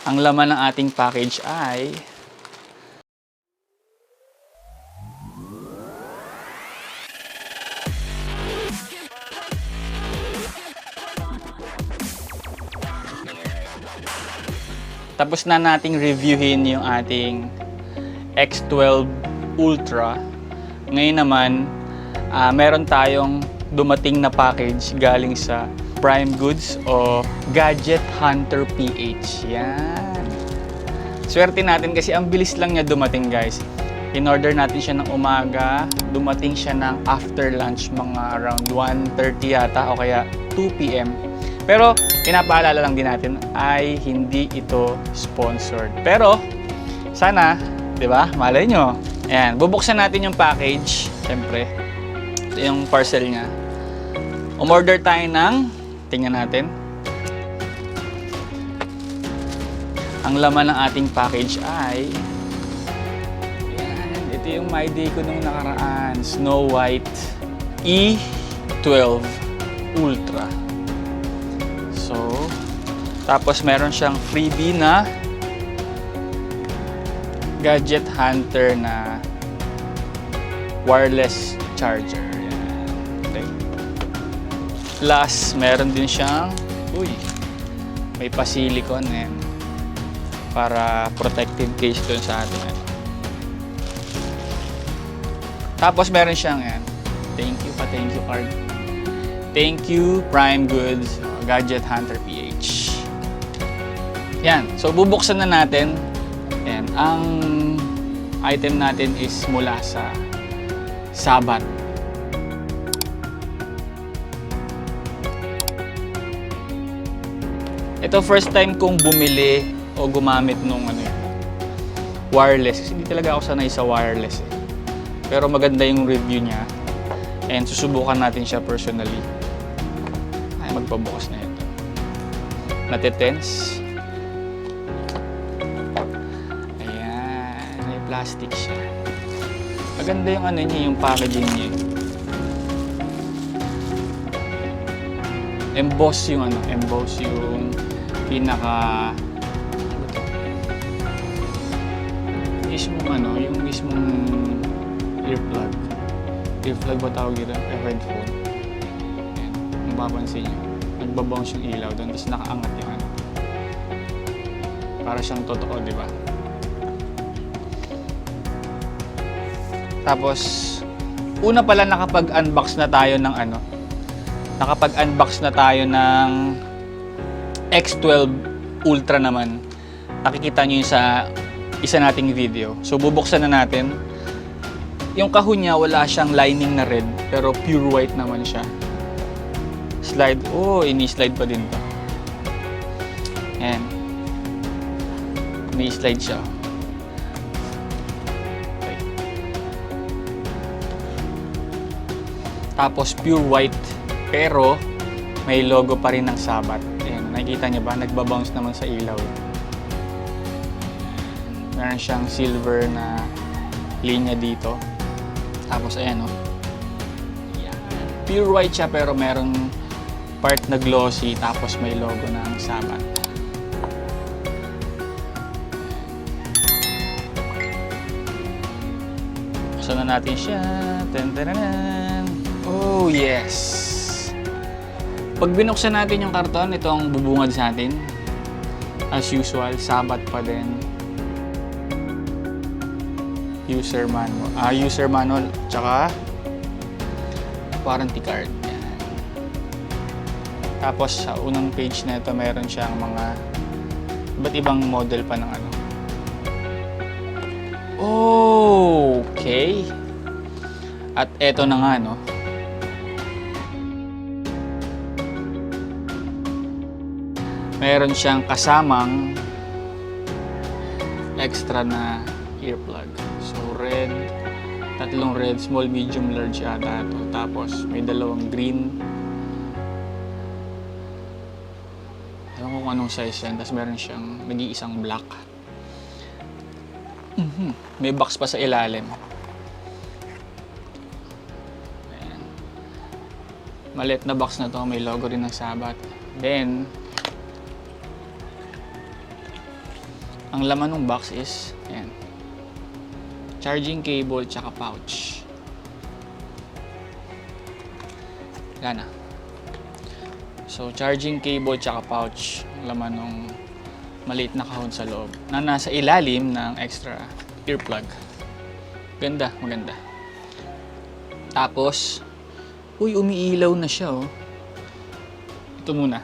Ang laman ng ating package ay tapos na nating reviewin yung ating E12 Ultra. Ngayon naman, meron tayong dumating na package galing sa Prime Goods o Gadget Hunter PH. Yan. Swerte natin kasi ang bilis lang niya dumating, guys. In-order natin siya ng umaga, dumating siya ng after lunch, mga around 1:30 yata o kaya 2 PM. Pero pinapaalala lang din natin ay hindi ito sponsored. Pero sana, 'di ba? Malay nyo. Ayan, bubuksan natin yung package. Siyempre, ito yung parcel niya. Umorder tayo ng, tingnan natin. Ang laman ng ating package ay, ayan, ito yung my day ko nung nakaraan. Snow White E12 Ultra. So, tapos meron siyang freebie na Gadget Hunter na wireless charger. Yan. Okay. Plus, meron din siyang, may pa-silicone yan para protective case dun sa ating ano. Tapos meron siyang yan. Thank you card. Thank you Prime Goods Gadget Hunter PH. Yan. So, bubuksan na natin. Yan. Ang item natin is mula sa Sabbat. Ito first time kong bumili o gumamit nung wireless. Kasi hindi talaga ako sanay sa wireless. Pero maganda yung review niya. And susubukan natin siya personally. Ay, magpabukas na ito. Natitense. Ayan. May plastic siya. Maganda yung niya, yung packaging niya. Emboss yung pinaka yung mismong earplug. Earplug ba tawag dito? Headphone. Ayan. Kung mapapansin nyo, nagbabounce yung ilaw doon, tapos nakaangat yung para siyang totoo, di ba? Tapos, una pala nakapag-unbox na tayo ng nakapag-unbox na tayo ng X12 Ultra naman. Nakikita nyo yung sa isa nating video. So, bubuksan na natin. Yung kahon niya, wala siyang lining na red, pero pure white naman siya. Slide. Ini-slide pa din to. Ayan. Ini-slide siya. Okay. Tapos, pure white, pero may logo pa rin ng Sabbat. Ayan. Nakikita niyo ba? Nagbabounce naman sa ilaw. Meron siyang silver na linya dito. Tapos ayan Yan. Pure white siya pero meron part na glossy tapos may logo ng Sabbat. Buksan na natin siya. Tantaranan. Oh yes! Pag binuksan natin yung karton, ito ang bubungad sa atin. As usual, Sabbat pa din. User manual, tsaka warranty card. Yan. Tapos sa unang page na ito, meron siyang mga iba't ibang model pa ng Okay. At eto na nga, meron siyang kasamang extra na earplug. So, red, tatlong red, small, medium, large ata ito. Tapos, may dalawang green. Alam ko kung anong size yan. Tapos, meron siyang nag-iisang black. May box pa sa ilalim. Ayan. Maliit na box na to. May logo rin ng Sabbat. Then, Ang laman ng box is, ayan, charging cable tsaka pouch. Wala na. So, charging cable tsaka pouch. Ang laman ng maliit na kahon sa loob na nasa ilalim ng extra earplug. Ganda, maganda. Tapos, uy, umiilaw na siya, oh. Ito muna.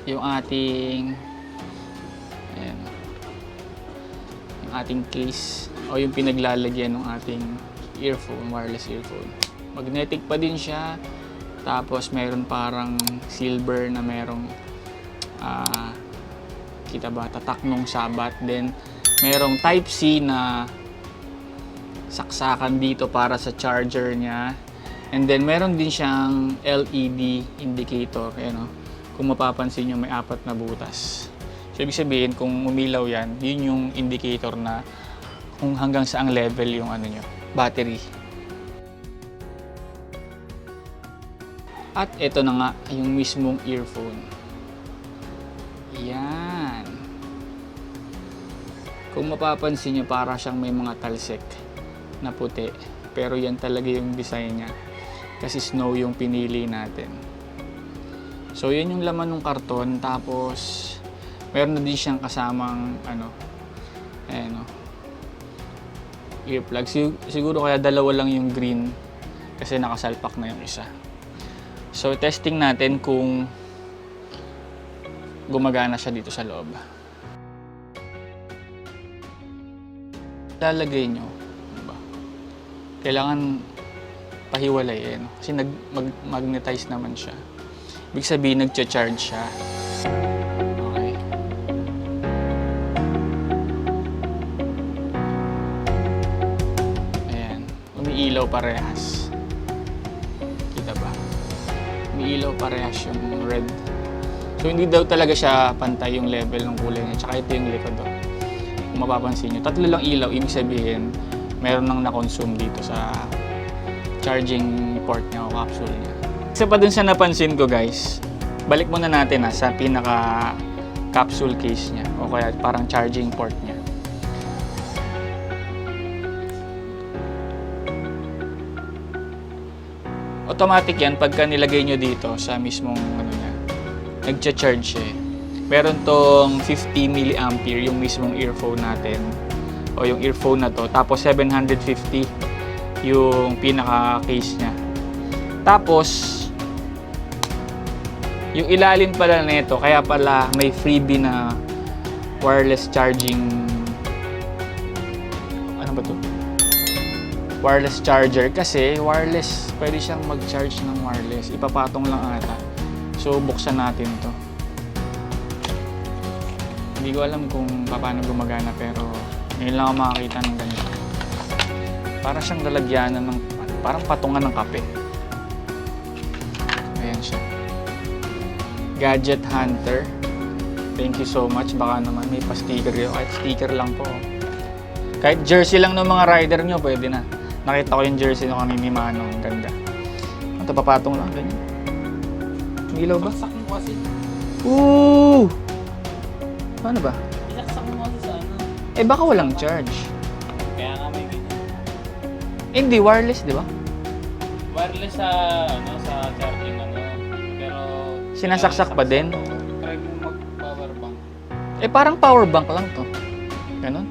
Yung ating, ayan, yung ating case o yung pinaglalagyan ng ating earphone, wireless earphone. Magnetic pa din siya. Tapos, meron parang silver na merong kita ba, tatak nung Sabbat. Then, merong Type-C na saksakan dito para sa charger niya. And then, meron din siyang LED indicator. Ayan, oh. Kung mapapansin nyo, may 4 na butas. So, ibig sabihin, kung umilaw yan, yun yung indicator na kung hanggang saang level yung ano nyo, battery. At ito na nga, yung mismong earphone. Yan. Kung mapapansin nyo, para siyang may mga talsik na puti. Pero yan talaga yung design niya. Kasi snow yung pinili natin. So, yan yung laman ng karton. Tapos, meron na din siyang kasamang, ano, ayan, no, earplug. Siguro kaya dalawa lang yung green. Kasi nakasalpak na yung isa. So, testing natin kung gumagana siya dito sa loob. Lalagay nyo, diba? Kailangan pahiwalay, eh, no? Kasi magnetize naman siya. Ibig sabihin, nagcha-charge siya. Okay. Ayan. Umiilaw parehas. Kita ba? Umiilaw parehas yung red. So, hindi daw talaga siya pantay yung level ng kulay niya. Tsaka ito yung likod, oh. Kung mapapansin nyo, 3 lang ilaw. Ibig sabihin, meron nang na-consume dito sa charging port niya o capsule niya. Isa pa dun sa napansin ko, guys, balik muna natin sa pinaka capsule case niya o kaya parang charging port niya. Automatic yan pagka nilagay nyo dito sa mismong ano niya, nagcha-charge siya, eh. Meron tong 50 mAh yung mismong earphone natin o yung earphone na to, tapos 750 yung pinaka case niya. Tapos yung ilalim pala nito, kaya pala may freebie na wireless charging, ano ba to? Wireless charger, kasi wireless, pwede siyang mag-charge ng wireless. Ipapatong lang ata. So, buksan natin to. Hindi ko alam kung paano gumagana, pero ngayon lang ako makakita ng ganito. Para siyang lalagyanan ng, parang patungan ng kape. Ayan siya. Gadget Hunter. Thank you so much. Baka naman may pa-sticker yun. Kahit sticker lang po. Kahit jersey lang ng mga rider nyo, pwede na. Nakita ko yung jersey nung kami ni Manong. Ang ganda. Ito, papatong lang. Ganyan. Ilaw ba? Saksak mo kasi. Ooh! Ano ba? Saksak mo kasi sa ano. Eh, baka walang charge. Kaya nga may ganyan. Hindi, wireless, di ba? Wireless sa, ano, sa charging, ano. Pero Sinasaksak pa din? try mo mag-power bank. Eh, parang power bank lang to. Ganon?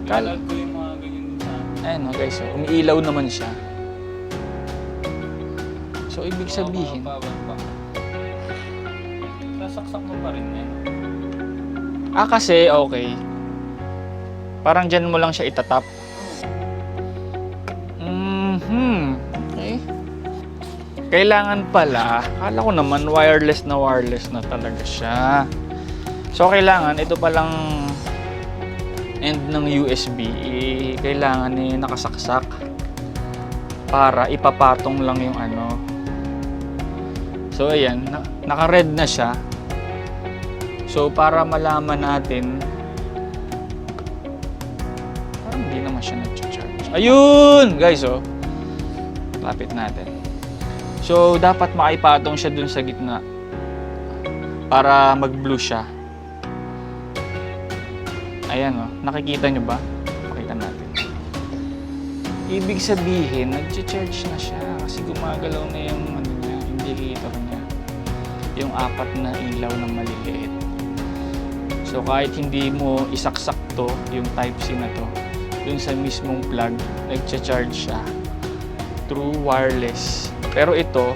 Kala ko yung mga ganyan sa amin. Ayan, guys, so, umiilaw naman siya. So, ibig sabihin, Power bank. Sasaksak mo pa rin yan. kasi, okay. Parang dyan mo lang siya itatap. Okay. Kailangan pala, akala ko naman wireless na talaga siya. So, kailangan, ito palang end ng USB, kailangan nakasaksak para ipapatong lang yung ano. So, ayan, naka-red na siya. So, para malaman natin, parang hindi naman siya nag-charge. Ayun! Guys, oh. Lapit natin. So, dapat makaipatong siya dun sa gitna para mag-blue siya. Ayan o, nakikita nyo ba? Pakita natin. Ibig sabihin, nag-charge na siya kasi gumagalaw na yung ano niya, indicator niya. Yung 4 na ilaw na maliliit. So kahit hindi mo isaksakto yung Type-C na to, dun sa mismong plug, nag-charge siya through wireless. Pero ito,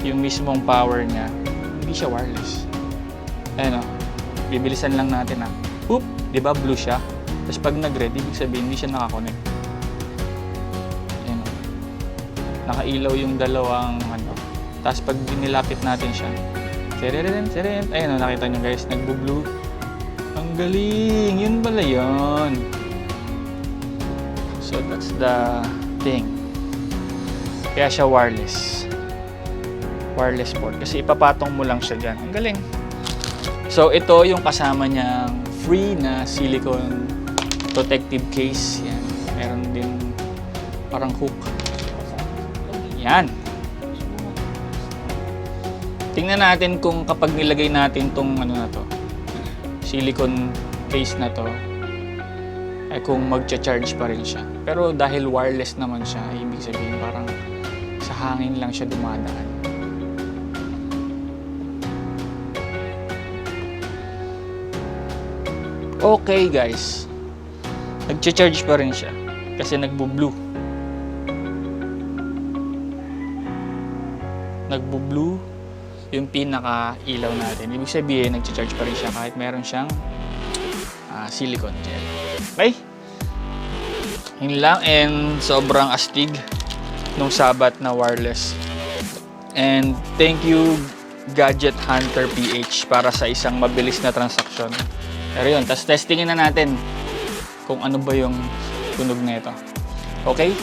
yung mismong power niya, hindi siya wireless. Ayan o, bibilisan lang natin ha. Oop! Diba blue siya? Tapos pag nag-red, ibig sabihin hindi siya nakakonect. Ayan o. Nakailaw yung dalawang ano. Tapos pag nilapit natin siya, sereren. Ayan o, nakita nyo guys, nagbo-blue. Ang galing! Yun pala yun. So that's the thing. Kaya siya wireless. Wireless port. Kasi ipapatong mo lang siya dyan. Ang galing. So ito yung kasama niyang free na silicone protective case. Yan. Meron din parang hook. Yan. Tingnan natin kung kapag nilagay natin tong ano na to, silicone case na to, ay kung magcha-charge pa rin siya. Pero dahil wireless naman siya, ibig sabihin parang sa hangin lang siya dumadaan. Okay guys, nagcha-charge pa rin siya kasi nagbo-blue. Nagbo-blue yung pinaka-ilaw natin. Ibig sabihin, nagcha-charge pa rin siya kahit meron siyang silicone gel. Okay? Yun lang, and sobrang astig nung Sabbat na wireless. And thank you Gadget Hunter PH para sa isang mabilis na transaksyon. Pero yun, tapos testingin na natin kung ano ba yung tunog na ito. Okay?